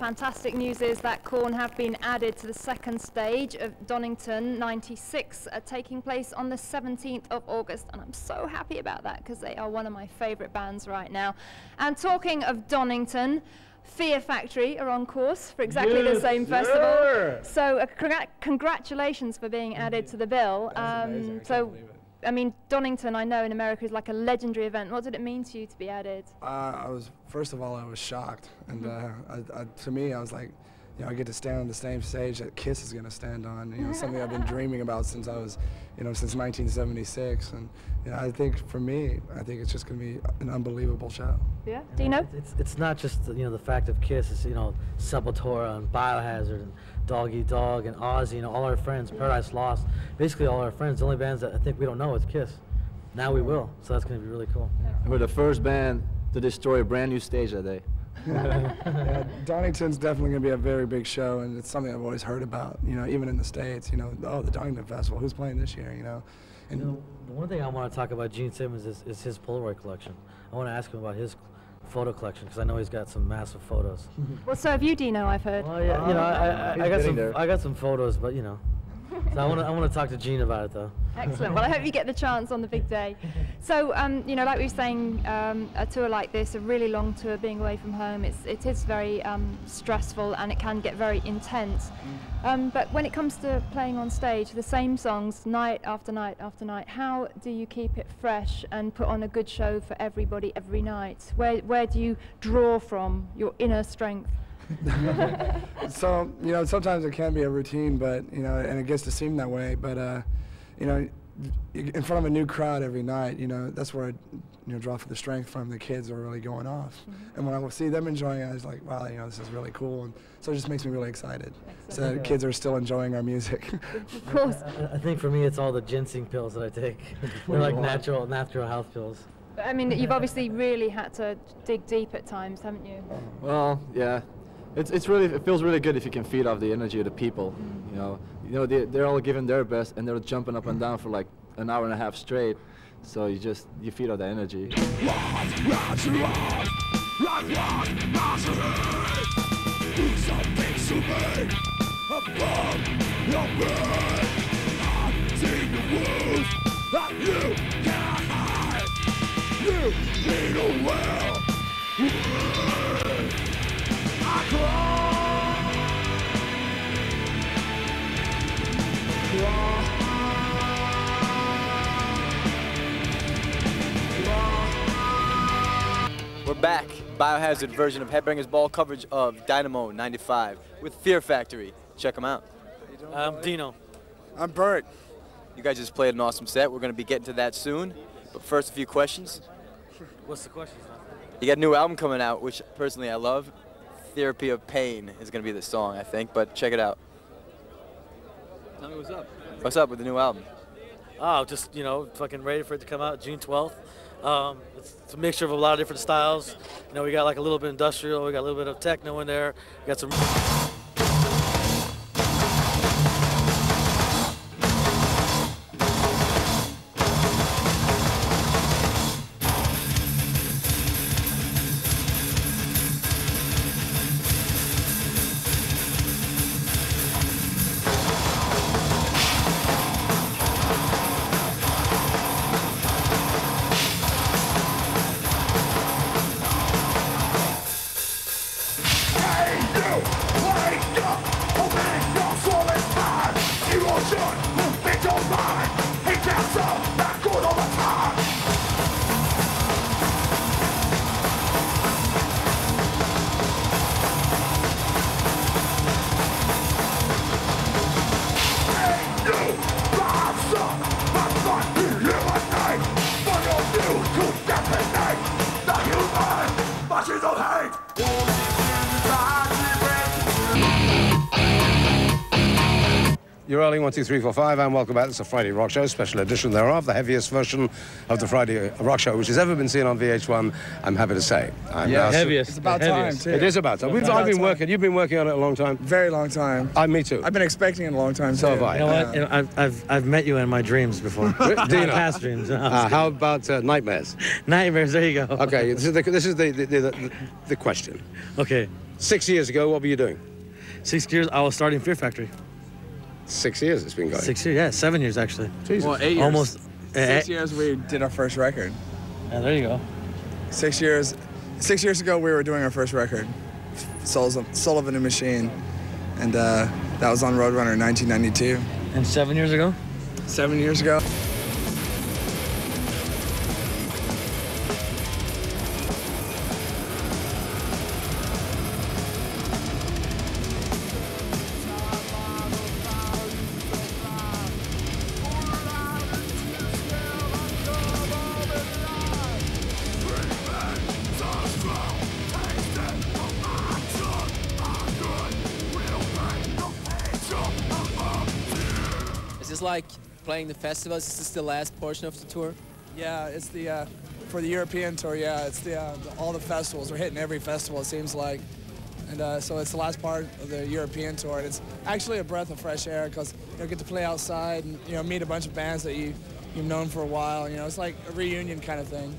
fantastic news is that Korn have been added to the second stage of Donington 96, taking place on the 17th of August, and I'm so happy about that because they are one of my favourite bands right now. And talking of Donington, Fear Factory are on course for exactly the same festival. So congratulations for being added to the bill. I mean, Donington, I know in America is like a legendary event. What did it mean to you to be added? First of all, I was shocked, and to me, I was like, you know, I get to stand on the same stage that Kiss is going to stand on. You know, something I've been dreaming about since I was, you know, since 1976. And you know, I think for me, I think it's just going to be an unbelievable show. Yeah, Dino? It's not just the fact of Kiss. It's Sepultura and Biohazard and Dog Eat Dog and Ozzy, all our friends, Paradise Lost, basically all our friends. The only bands that I think we don't know is Kiss. Now we will, so that's going to be really cool. We're the first band to destroy a brand new stage that day. Yeah, Donington's definitely going to be a very big show, and it's something I've always heard about, you know, even in the States, you know, oh, the Donington Festival, who's playing this year, you know? And the one thing I want to talk about Gene Simmons is his Polaroid collection. I want to ask him about his photo collection because I know he's got some massive photos. Well, so have you, Dino, I've heard. Well, yeah, I got some photos, but so I want to talk to Gene about it though. Excellent. Well, I hope you get the chance on the big day. So, like we were saying, a tour like this, a really long tour, being away from home, it is very stressful and it can get very intense. But when it comes to playing on stage, the same songs night after night after night, how do you keep it fresh and put on a good show for everybody every night? Where do you draw from your inner strength? So, sometimes it can be a routine, but, and it gets to seem that way, but, in front of a new crowd every night, that's where I, draw for the strength from. The kids are really going off. Mm-hmm. And when I see them enjoying it, I was like, wow, this is really cool. And so it just makes me really excited. Excellent. So that kids are still enjoying our music. Of course. I think for me, it's all the ginseng pills that I take. They're like natural health pills. But, I mean, you've obviously really had to dig deep at times, haven't you? Well, yeah. It feels really good if you can feed off the energy of the people. They're all giving their best and they're jumping up and down for like an hour and a half straight. So you feed off the energy. We're back. Biohazard version of Headbangers Ball coverage of Dynamo 95 with Fear Factory. Check them out. I'm Dino. I'm Bert. You guys just played an awesome set. We're going to be getting to that soon. But first, a few questions. What's the question? You got a new album coming out, which personally I love. Therapy of Pain is going to be the song, I think, but check it out. Tell me what's up. What's up with the new album? Oh, just, fucking ready for it to come out June 12th. It's a mixture of a lot of different styles. We got like a little bit industrial, we got a little bit of techno in there, we got some... You're rolling 1, 2, 3, 4, 5, and welcome back. It's a Friday Rock Show, special edition thereof, the heaviest version of the Friday Rock Show, which has ever been seen on VH1, I'm happy to say. Heaviest. It's about time, too. It is about time. You've been working on it a long time. Very long time. Me too. I've been expecting it a long time, So have I. You know what? I've met you in my dreams before. Dino. Past dreams. How about nightmares? Nightmares, there you go. Okay, this is the question. Okay. 6 years ago, what were you doing? 6 years, I was starting Fear Factory. 6 years it's been going. 6 years, yeah, 7 years actually. Jesus. Well, 8 years. Almost. 6 years we did our first record. Yeah, there you go. 6 years. 6 years ago we were doing our first record, Soul of a New Machine, and that was on Roadrunner in 1992. And 7 years ago? 7 years ago. Is this like playing the festivals? Is this the last portion of the tour? Yeah, it's the for the European tour. Yeah, it's all the festivals. We're hitting every festival, it seems like, and so it's the last part of the European tour. And it's actually a breath of fresh air because you get to play outside and meet a bunch of bands that you've known for a while. It's like a reunion kind of thing.